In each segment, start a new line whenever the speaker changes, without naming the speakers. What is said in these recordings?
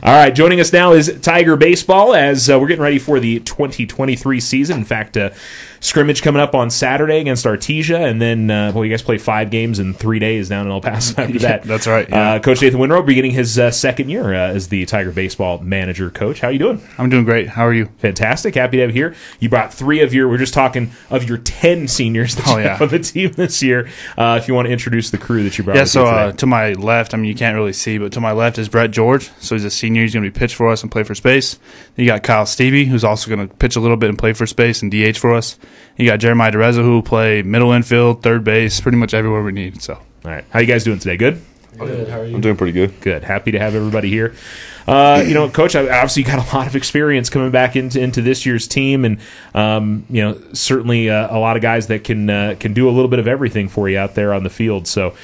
All right, joining us now is Tiger Baseball as we're getting ready for the 2023 season. In fact, scrimmage coming up on Saturday against Artesia, and then, you guys play 5 games in 3 days down in El Paso after that.
That's right. Yeah.
Coach Nathan Winrow beginning his second year as the Tiger Baseball manager coach. How are you doing?
I'm doing great. How are you?
Fantastic. Happy to have you here. You brought 3 of your, we're just talking of your 10 seniors that you have on the team this year. If you want to introduce the crew that you brought with you today.
To my left, you can't really see, but to my left is Brett George. So he's a senior. He's going to be pitch for us and play for space. Then you got Kyle Steeby, who's also going to pitch a little bit and play for space and DH for us. You got Jeremiah D'Arezzo, who will play middle infield, third base, pretty much everywhere we need. So,
all right, how you guys doing today? Good.
Good. How are you?
I'm doing pretty good.
Good. Happy to have everybody here. Coach, obviously you got a lot of experience coming back into this year's team, and certainly a lot of guys that can do a little bit of everything for you out there on the field. So,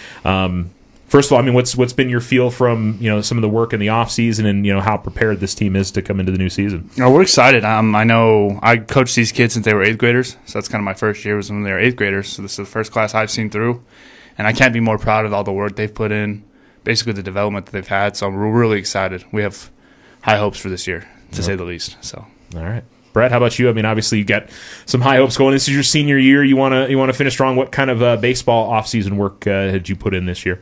first of all, what's been your feel from some of the work in the off season, and how prepared this team is to come into the new season?
We're excited. I know I coached these kids since they were 8th graders, so that's kind of my first year was when they were 8th graders. So this is the first class I've seen through, and I can't be more proud of all the work they've put in. Basically, the development that they've had. So we're really excited. We have high hopes for this year, to say the least. So,
all right, Brett, how about you? Obviously you got some high hopes going. This is your senior year. You want to finish strong. What kind of baseball off-season work did you put in this year?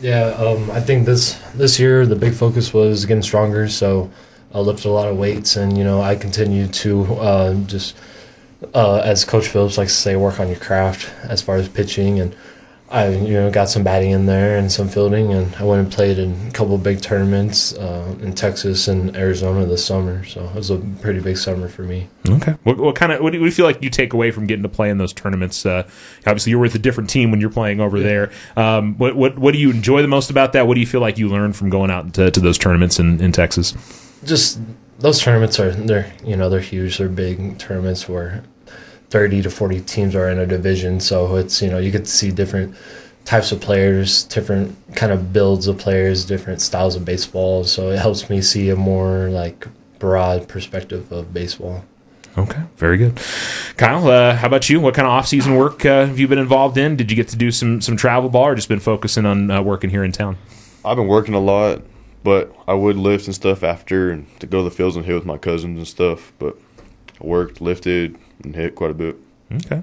Yeah, I think this year the big focus was getting stronger. So I lifted a lot of weights, and I continue to as Coach Phillips likes to say, work on your craft as far as pitching, and I got some batting in there and some fielding, and I went and played in a couple of big tournaments in Texas and Arizona this summer. So it was a pretty big summer for me.
Okay. What do you feel like you take away from getting to play in those tournaments? Obviously, you're with a different team when you're playing over there. What do you enjoy the most about that? What do you feel like you learned from going out to those tournaments in Texas?
Just those tournaments they're huge. They're big tournaments where 30 to 40 teams are in a division, so it's you get to see different types of players, different kind of builds of players, different styles of baseball. So it helps me see a more broad perspective of baseball.
Okay, very good. Kyle, how about you? What kind of off-season work have you been involved in? Did you get to do some travel ball, or just been focusing on working here in town?
I've been working a lot, but I would lift and stuff after and to go to the fields and hit with my cousins and stuff. But I worked, lifted, and hit quite a bit.
Okay.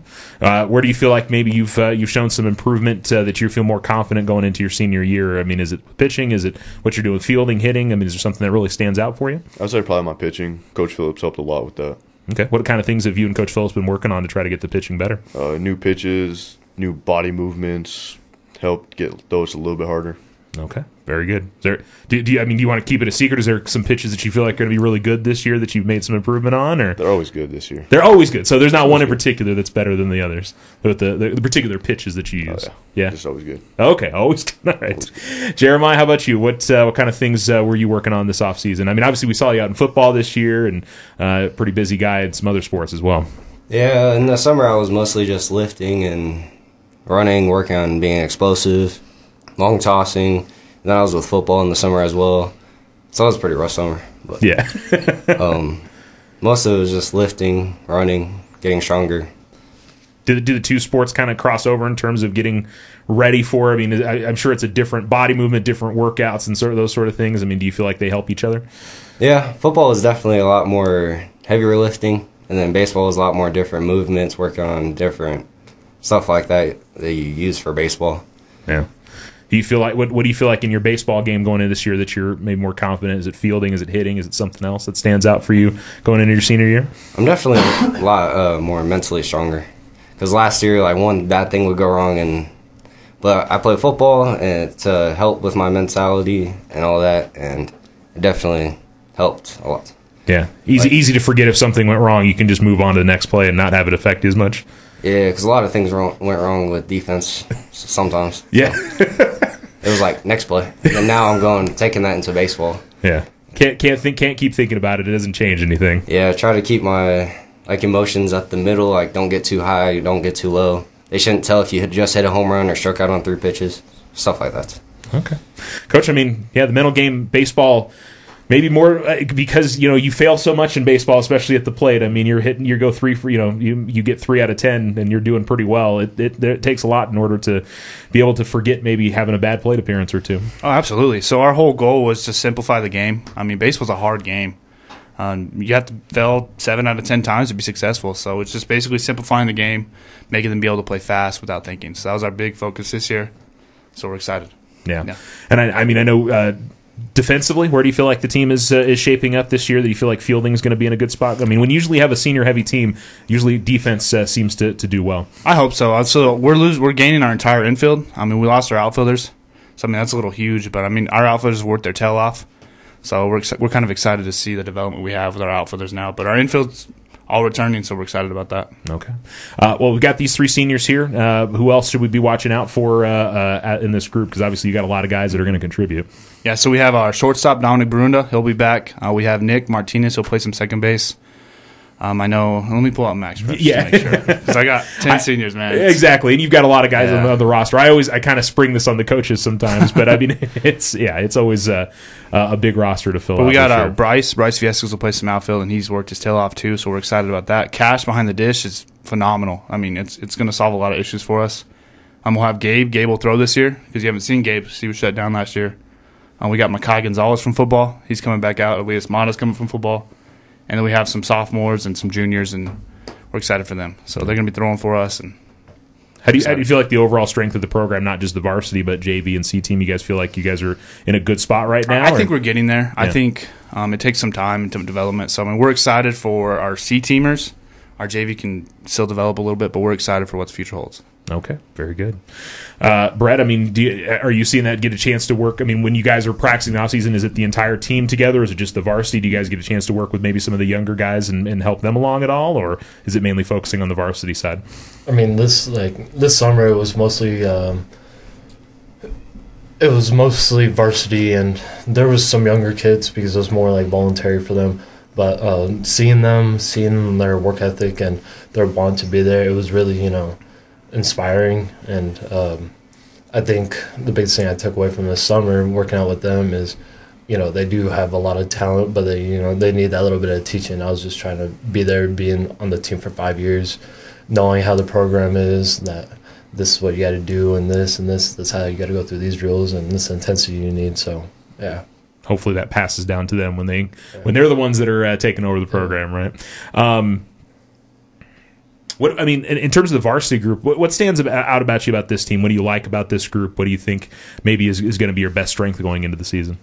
Where do you feel like maybe you've shown some improvement that you feel more confident going into your senior year? Is it pitching? Is it what you're doing with fielding, hitting? Is there something that really stands out for you?
I'd say probably my pitching. Coach Phillips helped a lot with that.
Okay. What kind of things have you and Coach Phillips been working on to try to get the pitching better?
New pitches, new body movements, helped get those a little bit harder.
Okay, very good. Do you want to keep it a secret? Is there some pitches that you feel like are going to be really good this year that you've made some improvement on? Or
they're always good this year.
They're always good. So there's not one in particular that's better than the others. But the particular pitches that you use. Yeah.
Just always good.
Okay, always good. All right. Jeremiah, how about you? What kind of things were you working on this offseason? Obviously we saw you out in football this year, and pretty busy guy in some other sports as well.
Yeah, in the summer I was mostly just lifting and running, working on being explosive, long tossing. And then I was with football in the summer as well. So it was a pretty rough summer. But,
yeah.
most of it was just lifting, running, getting stronger.
Do the two sports kind of cross over in terms of getting ready for? I'm sure it's a different body movement, different workouts, and sort of those sort of things. Do you feel like they help each other?
Yeah, football is definitely a lot more heavier lifting, and then baseball is a lot more different movements, working on different stuff like that you use for baseball.
Yeah. Do you feel like what do you feel like in your baseball game going into this year that you're maybe more confident? Is it fielding? Is it hitting? Is it something else that stands out for you going into your senior year?
I'm definitely a lot more mentally stronger. Because last year, one bad thing would go wrong, but I play football and to help with my mentality and all that, and it definitely helped a lot.
Yeah, easy to forget if something went wrong. You can just move on to the next play and not have it affect you as much.
Yeah, because a lot of things went wrong with defense sometimes.
Yeah.
It was like next play, and now I'm taking that into baseball.
Yeah, can't keep thinking about it. It doesn't change anything.
Yeah, I try to keep my emotions at the middle. Don't get too high, don't get too low. They shouldn't tell if you had just hit a home run or struck out on 3 pitches, stuff like that.
Okay, Coach. The mental game, baseball. Maybe more because you fail so much in baseball, especially at the plate. I mean, you go 3 for you get 3 out of 10, and you're doing pretty well. It takes a lot in order to be able to forget maybe having a bad plate appearance or two.
Oh, absolutely. So our whole goal was to simplify the game. I mean, baseball's a hard game. You have to fail 7 out of 10 times to be successful. So it's just basically simplifying the game, making them be able to play fast without thinking. So that was our big focus this year. So we're excited.
Yeah. And I know. Defensively, where do you feel like the team is shaping up this year? That you feel like fielding is going to be in a good spot? I mean, when you usually have a senior-heavy team, usually defense seems to do well.
I hope so. So we're gaining our entire infield. I mean, we lost our outfielders, so I mean that's a little huge. But I mean, our outfielders worked their tail off, so we're kind of excited to see the development we have with our outfielders now. But our infield's all returning, so we're excited about that.
Okay. Well, we've got these 3 seniors here. Who else should we be watching out for in this group? Because obviously you got a lot of guys that are going to contribute.
Yeah, so we have our shortstop, Dominic Barunda. He'll be back. We have Nick Martinez. He'll play some second base. I know. Let me pull out Max first.
Yeah,
because I got 10 seniors, man.
Exactly, and you've got a lot of guys on the roster. I kind of spring this on the coaches sometimes, but I mean, it's always a big roster to fill.
But
out
we got
sure.
Bryce Fiescas will play some outfield, and he's worked his tail off too. So we're excited about that. Cash behind the dish is phenomenal. I mean, it's going to solve a lot of issues for us. We'll have Gabe. Gabe will throw this year because you haven't seen Gabe. He was shut down last year. We got Makai Gonzalez from football. He's coming back out. Elias Mata's coming from football. And then we have some sophomores and some juniors, and we're excited for them. So they're going to be throwing for us. And
how do you feel like the overall strength of the program, not just the varsity, but JV and C team, you guys feel like you guys are in a good spot right now?
I think we're getting there. Yeah. I think it takes some time and some development. So I mean, we're excited for our C teamers. Our JV can still develop a little bit, but we're excited for what the future holds.
Okay, very good. Brett, I mean, are you seeing that get a chance to work? I mean, when you guys are practicing the offseason, is it the entire team together? Or is it just the varsity? Do you guys get a chance to work with maybe some of the younger guys and help them along at all? Or is it mainly focusing on the varsity side?
I mean, this summer it was mostly varsity, and there was some younger kids because it was more like voluntary for them. But seeing their work ethic and their want to be there, it was really, inspiring. And I think the biggest thing I took away from this summer working out with them is, they do have a lot of talent, but they need that little bit of teaching. I was just trying to be there, being on the team for 5 years, knowing how the program is, that this is what you got to do, and that's how you got to go through these drills, and this intensity you need. So, yeah.
Hopefully that passes down to them when they're the ones that are taking over the program, right? What I mean, in terms of the varsity group, what stands out about you about this team? What do you like about this group? What do you think maybe is going to be your best strength going into the season?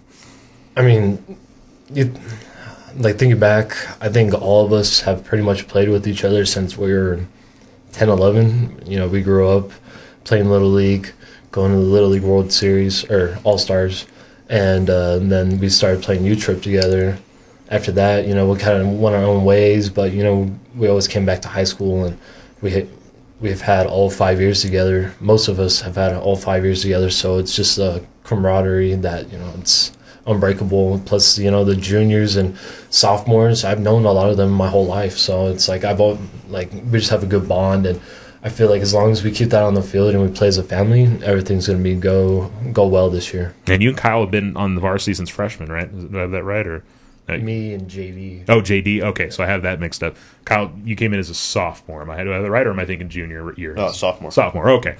I mean, thinking back, I think all of us have pretty much played with each other since we were 10, 11. We grew up playing Little League, going to the Little League World Series or All-Stars, and then we started playing U-Trip together. After that, we kind of went our own ways, but, we always came back to high school, and we've had all 5 years together. Most of us have had all 5 years together, so it's just a camaraderie that, it's unbreakable. Plus, the juniors and sophomores, I've known a lot of them my whole life, so it's like we just have a good bond, and I feel like as long as we keep that on the field and we play as a family, everything's going to be go well this year. And
you and Kyle have been on the varsity since freshman, right? Is that right, or?
Me and JD.
Oh, JD. Okay, so I have that mixed up. Kyle, you came in as a sophomore. Do I have that right, or am I thinking junior year?
Sophomore.
Sophomore. Okay.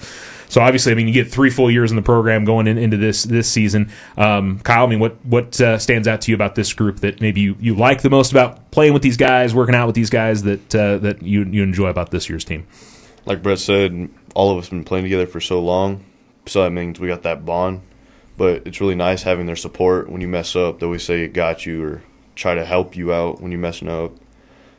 So obviously, I mean, you get 3 full years in the program going into this season. Kyle, I mean, what stands out to you about this group that maybe you like the most about playing with these guys, working out with these guys that you enjoy about this year's team?
Like Brett said, all of us have been playing together for so long, so that means we got that bond. But it's really nice having their support when you mess up. They always say, "Got you," or try to help you out when you're messing up.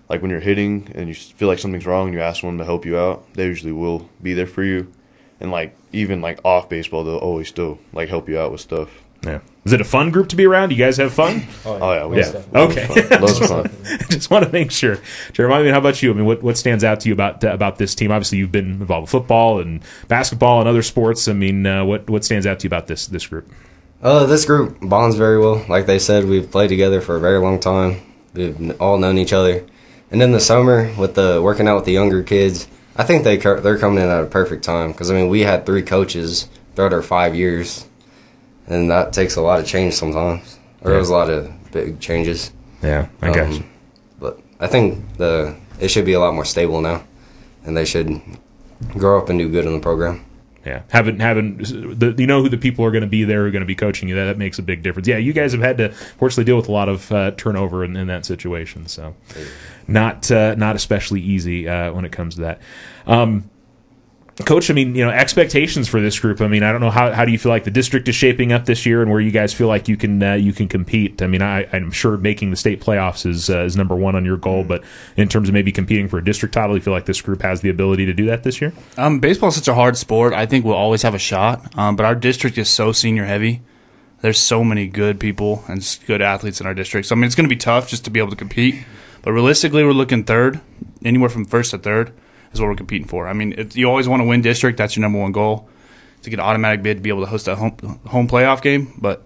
Like when you're hitting and you feel like something's wrong and you ask them to help you out, they usually will be there for you. And even off baseball, they'll always still help you out with stuff.
Yeah. Is it a fun group to be around? You guys have fun?
Oh yeah.
Yeah. Okay.
Lots of fun.
Just want to make sure. Jeremiah, how about you? I mean, what stands out to you about this team? Obviously, you've been involved with football and basketball and other sports. I mean, what stands out to you about this group?
This group bonds very well. Like they said, we've played together for a very long time. We've all known each other. And in the summer, with the working out with the younger kids, I think they're coming in at a perfect time. Because, I mean, we had 3 coaches throughout our 5 years. And that takes a lot of change sometimes. Or it was a lot of big changes.
Yeah, I guess.
But I think it should be a lot more stable now, and they should grow up and do good in the program.
Yeah, having you know who the people are going to be there who are going to be coaching you. That makes a big difference. Yeah, you guys have had to fortunately deal with a lot of turnover in that situation, so not especially easy when it comes to that. Coach, I mean, expectations for this group. I mean, I don't know how do you feel like the district is shaping up this year, and where you guys feel like you can compete. I mean, I'm sure making the state playoffs is number one on your goal, but in terms of maybe competing for a district title, you feel like this group has the ability to do that this year?
Baseball is such a hard sport. I think we'll always have a shot, but our district is so senior heavy. There's so many good people and good athletes in our district. So I mean, it's going to be tough just to be able to compete. But realistically, we're looking third, anywhere from first to third. Is what we're competing for. I mean, you always want to win district. That's your number one goal, to get an automatic bid to be able to host a home playoff game. But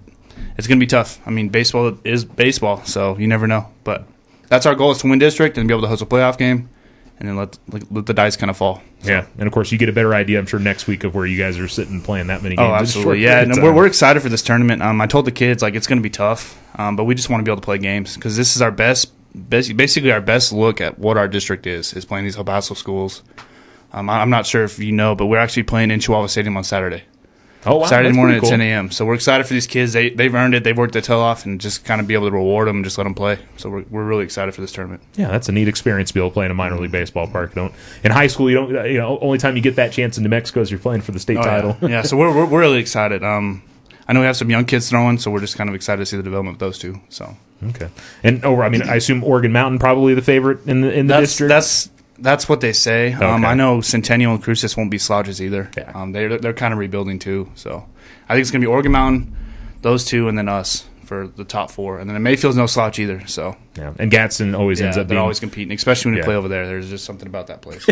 it's going to be tough. I mean, baseball is baseball, so you never know. But that's our goal, is to win district and be able to host a playoff game, and then let the dice kind of fall. So.
Yeah, and of course you get a better idea, I'm sure, next week of where you guys are sitting playing that many games.
Oh, absolutely. Yeah, and we're excited for this tournament. I told the kids, it's going to be tough, but we just want to be able to play games, because this is our basically our best look at what our district is playing these El Paso schools. I'm not sure if you know, but we're actually playing in Chihuahua Stadium on Saturday.
Oh, wow.
Saturday morning
cool.
at 10 a.m. So we're excited for these kids. They've earned it. They've worked their tail off, and just kind of be able to reward them and just let them play. So we're really excited for this tournament.
Yeah, that's a neat experience to be able to play in a minor league baseball park. In high school, you don't. Only time you get that chance in New Mexico is you're playing for the state title.
Yeah. So we're really excited. I know we have some young kids throwing, so we're just kind of excited to see the development of those two. So
okay, and I assume Oregon Mountain probably the favorite in the district.
That's what they say.
Okay.
I know Centennial and Cruces won't be slouches either.
Yeah.
They're kind of rebuilding too. So I think it's going to be Oregon Mountain, those two, and then us for the top four. And then Mayfield's no slouch either. So
yeah, and Gadsden always ends up being
always competing, especially when you play over there. There's just something about that place.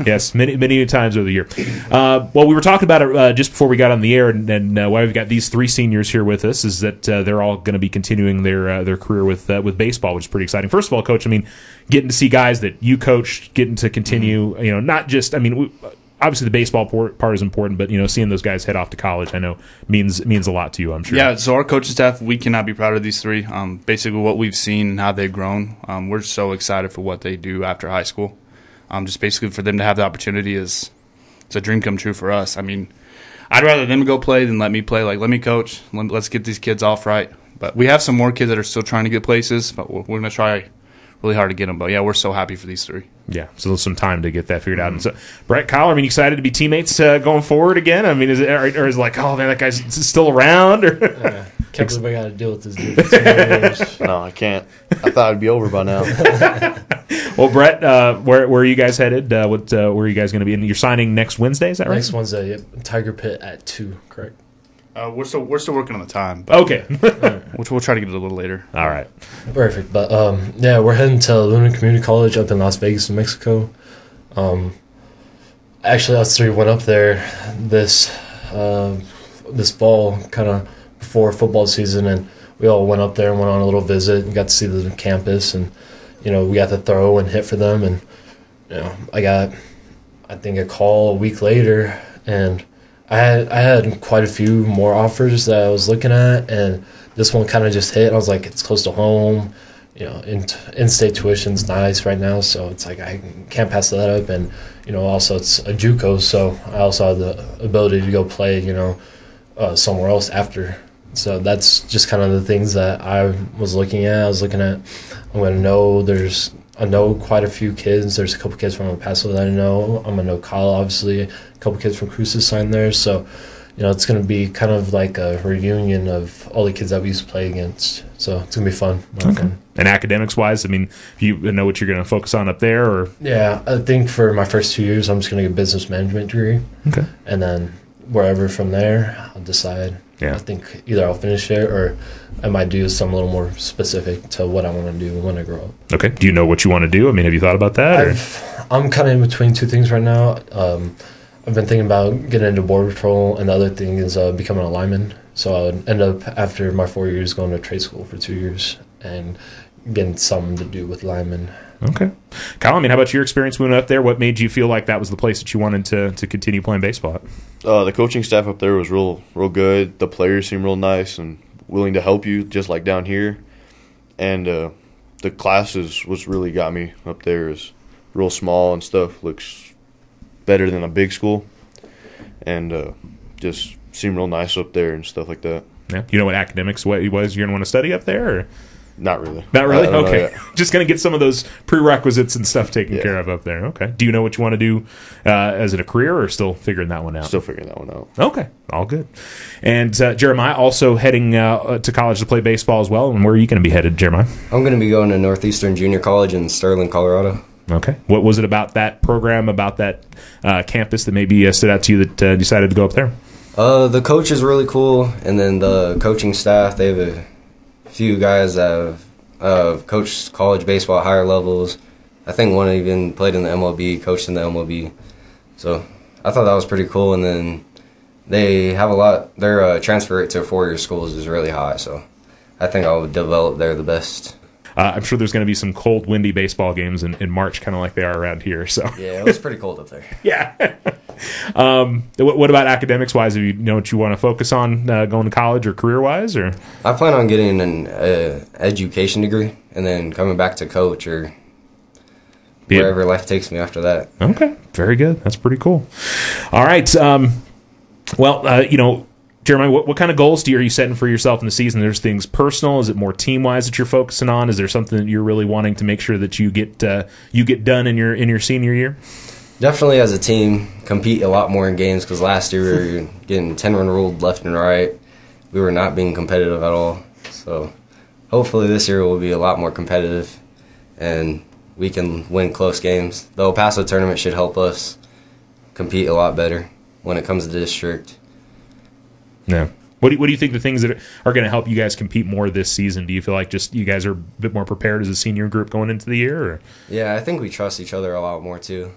Yes, many times over the year. Well, we were talking about it just before we got on the air, and why we've got these three seniors here with us is that they're all going to be continuing their career with baseball, which is pretty exciting. First of all, Coach, I mean, getting to see guys that you coached getting to continue, not just, obviously the baseball part is important, but seeing those guys head off to college, I know means a lot to you, I'm sure.
Yeah, so our coaching staff, we cannot be proud of these three. Basically what we've seen and how they've grown, we're so excited for what they do after high school. Just basically for them to have the opportunity it's a dream come true for us. I mean, I'd rather them go play than let me play. Let me coach. Let's get these kids off right. But we have some more kids that are still trying to get places, but we're going to try really hard to get them. But yeah, we're so happy for these three.
Yeah, so there's some time to get that figured out. And so, Brett, Kyle, excited to be teammates going forward again? Is it, or is it like, oh man, that guy's still around? Or
can't believe I got to deal with this dude for 2 years.
No, I can't. I thought it'd be over by now.
Well, Brett, where are you guys headed? Where are you guys going to be? And you're signing next Wednesday, is that right?
Next Wednesday, yep. Tiger Pit at 2, correct?
We're still working on the time. But
okay.
We'll try to get it a little later.
All right.
Perfect. But yeah, we're heading to Luna Community College up in Las Vegas, New Mexico. Actually, us three went up there this fall, kind of before football season, and we all went up there and went on a little visit and got to see the campus, and we got to throw and hit for them, and I got, I think, a call a week later, and I had quite a few more offers that I was looking at, and this one kind of just hit. I was like, it's close to home. In-state tuition's nice right now, so it's like I can't pass that up. And also it's a JUCO, so I also have the ability to go play, somewhere else after. So that's just kind of the things that I was looking at. I was looking at, I know quite a few kids. There's a couple kids from El Paso that I know. I'm going to know Kyle, obviously. A couple kids from Cruces signed there. So, it's going to be kind of like a reunion of all the kids that we used to play against. So it's going to be fun.
Okay. And academics-wise, you know what you're going to focus on up there? Or
yeah, I think for my first 2 years, I'm just going to get a business management degree.
Okay.
And then wherever from there, I'll decide.
Yeah.
I think either I'll finish it or I might do something a little more specific to what I want to do when I grow up.
Okay. Do you know what you want to do? Have you thought about that?
I'm kind of in between two things right now. I've been thinking about getting into Border Patrol, and the other thing is becoming a lineman. So I would end up, after my 4 years, going to trade school for 2 years and getting something to do with linemen.
Okay. Kyle, how about your experience moving up there? What made you feel like that was the place that you wanted to continue playing baseball at?
The coaching staff up there was real good. The players seemed real nice, and willing to help you, just like down here. And the classes, what's really got me up there is real small and stuff. Looks better than a big school. And just seem real nice up there and stuff like that.
Yeah. You know what academics was you're going to want to study up there? Or?
Not really.
Not really?
I don't know
Okay.
yet.
Just going to get some of those prerequisites and stuff taken care of up there. Okay. Do you know what you want to do as it a career, or still figuring that one out?
Still figuring that one out.
Okay. All good. And Jeremiah also heading to college to play baseball as well. And where are you going to be headed, Jeremiah?
I'm going to be going to Northeastern Junior College in Sterling, Colorado.
Okay. What was it about that program, about that campus that maybe stood out to you that decided to go up there?
The coach is really cool, and then the coaching staff, they have a few guys that have coached college baseball at higher levels. I think one even played in the MLB, coached in the MLB. So I thought that was pretty cool, and then they have a lot, their transfer rate to 4-year schools is really high, so I think I would develop there the best.
I'm sure there's going to be some cold, windy baseball games in March, kind of like they are around here. So
Yeah, it was pretty cold up there.
yeah. What about academics-wise? Do you know what you want to focus on going to college or career-wise? Or
I plan on getting an education degree and then coming back to coach or wherever life takes me after that.
Okay, very good. That's pretty cool. All right. Jeremiah, what kind of goals are you setting for yourself in the season? There's things personal. Is it more team-wise that you're focusing on? Is there something that you're really wanting to make sure that you get done in your senior year?
Definitely as a team, compete a lot more in games because last year we were getting 10-run ruled left and right. We were not being competitive at all. So hopefully this year will be a lot more competitive and we can win close games. The El Paso tournament should help us compete a lot better when it comes to district.
Yeah. What do you think the things that are going to help you guys compete more this season? Do you feel like just you guys are a bit more prepared as a senior group going into the year? Or?
Yeah, I think we trust each other a lot more too.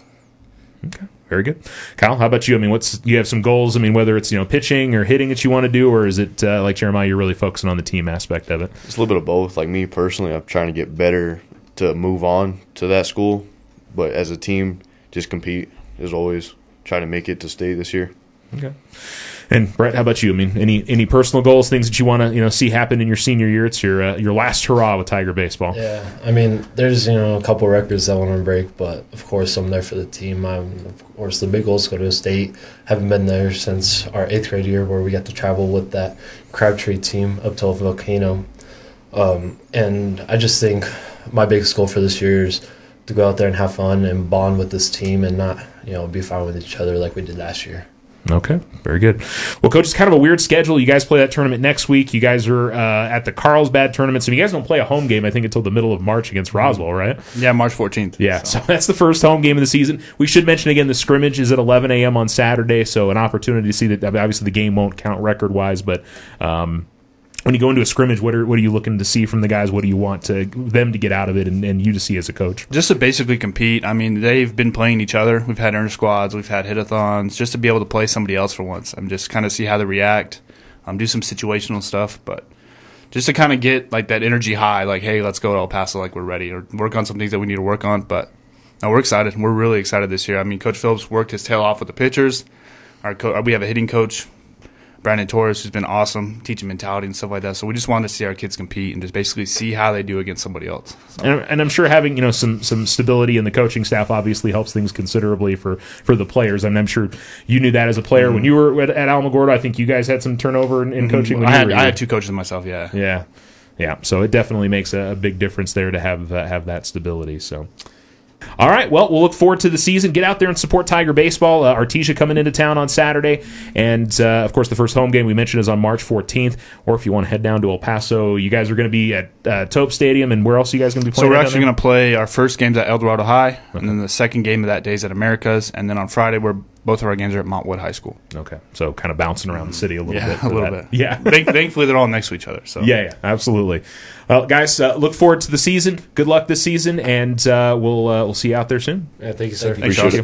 Okay, very good. Kyle, how about you? I mean, you have some goals? I mean, whether it's pitching or hitting that you want to do, or is it like Jeremiah, you're really focusing on the team aspect of it?
It's a little bit of both. Like me personally, I'm trying to get better to move on to that school, but as a team, just compete as always. Try to make it to stay this year.
Okay. And Brett, how about you? I mean, any personal goals, things that you want to see happen in your senior year? It's your last hurrah with Tiger baseball.
Yeah, I mean, there's a couple records I want to break, but of course I'm there for the team. Of course, the big goal is to go to state. Haven't been there since our 8th grade year, where we got to travel with that Crabtree team up to a volcano. And I just think my biggest goal for this year is to go out there and have fun and bond with this team, and not be fine with each other like we did last year.
Okay, very good. Well, Coach, it's kind of a weird schedule. You guys play that tournament next week. You guys are at the Carlsbad tournament, so you guys don't play a home game, I think, until the middle of March against Roswell, right?
Yeah, March 14th.
Yeah, so that's the first home game of the season. We should mention again the scrimmage is at 11 a.m. on Saturday, so an opportunity to see that. Obviously, the game won't count record-wise, but when you go into a scrimmage, what are you looking to see from the guys? What do you want them to get out of it and you to see as a coach?
Just to basically compete. I mean, they've been playing each other. We've had inter squads. We've had hit-a-thons. Just to be able to play somebody else for once. I'm just kind of see how they react, do some situational stuff, but just to kind of get like that energy high, like, hey, let's go to El Paso like we're ready, or work on some things that we need to work on. But no, we're excited. We're really excited this year. I mean, Coach Phillips worked his tail off with the pitchers. We have a hitting coach, Brandon Torres, who's been awesome, teaching mentality and stuff like that. So we just wanted to see our kids compete and just basically see how they do against somebody else. So.
And I'm sure having some stability in the coaching staff obviously helps things considerably for the players. I mean, I'm sure you knew that as a player when you were at Alamogordo. I think you guys had some turnover in coaching.
I had 2 coaches myself. Yeah.
So it definitely makes a big difference there to have that stability. So. All right, well, we'll look forward to the season. Get out there and support Tiger baseball. Artesia coming into town on Saturday. And, of course, the first home game we mentioned is on March 14th. Or if you want to head down to El Paso, you guys are going to be at Tope Stadium. And where else are you guys going to be playing?
So we're actually going to play our first games at El Dorado High. Okay. And then the second game of that day is at Americas. And then on Friday, both of our games are at Montwood High School.
Okay, so kind of bouncing around the city a little bit.
Yeah, a little bit.
Yeah.
Thankfully, they're all next to each other. So
Yeah, absolutely. Well, guys, look forward to the season. Good luck this season, and we'll see you out there soon.
Yeah, thank you, sir.
Thanks, Josh.